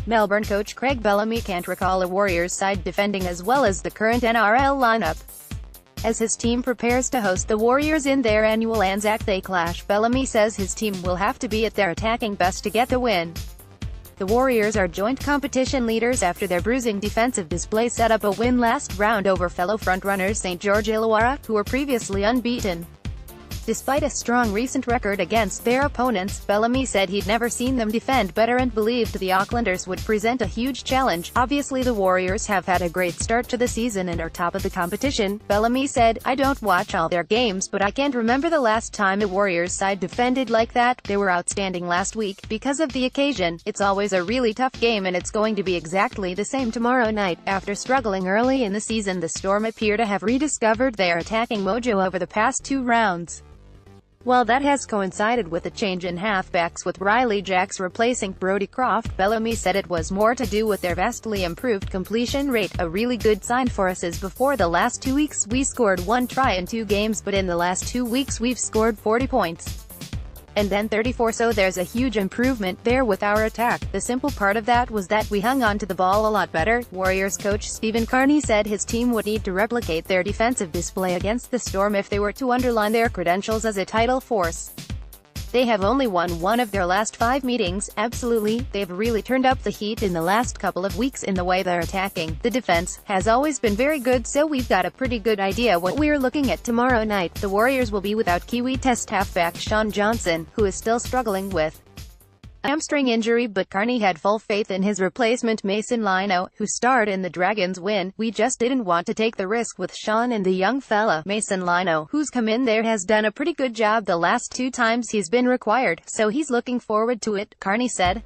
Melbourne coach Craig Bellamy can't recall a Warriors side defending as well as the current NRL lineup. As his team prepares to host the Warriors in their annual Anzac Day clash, Bellamy says his team will have to be at their attacking best to get the win. The Warriors are joint competition leaders after their bruising defensive display set up a win last round over fellow frontrunners St George Illawarra, who were previously unbeaten. Despite a strong recent record against their opponents, Bellamy said he'd never seen them defend better and believed the Aucklanders would present a huge challenge. Obviously the Warriors have had a great start to the season and are top of the competition. Bellamy said, "I don't watch all their games, but I can't remember the last time a Warriors side defended like that. They were outstanding last week. Because of the occasion, it's always a really tough game and it's going to be exactly the same tomorrow night." After struggling early in the season, the Storm appear to have rediscovered their attacking mojo over the past 2 rounds. While that has coincided with a change in halfbacks with Riley Jacks replacing Brodie Croft, Bellamy said it was more to do with their vastly improved completion rate. "A really good sign for us is before the last 2 weeks we scored 1 try in 2 games, but in the last 2 weeks we've scored 40 points. And then 34, so there's a huge improvement there with our attack. The simple part of that was that we hung on to the ball a lot better." Warriors coach Stephen Kearney said his team would need to replicate their defensive display against the Storm if they were to underline their credentials as a title force. "They have only won 1 of their last 5 meetings. Absolutely, they've really turned up the heat in the last couple of weeks in the way they're attacking. The defense has always been very good, so we've got a pretty good idea what we're looking at tomorrow night." The Warriors will be without Kiwi Test halfback Sean Johnson, who is still struggling with a hamstring injury, but Kearney had full faith in his replacement Mason Lino, who starred in the Dragons' win. "We just didn't want to take the risk with Sean, and the young fella, Mason Lino, who's come in there has done a pretty good job the last 2 times he's been required, so he's looking forward to it," Kearney said.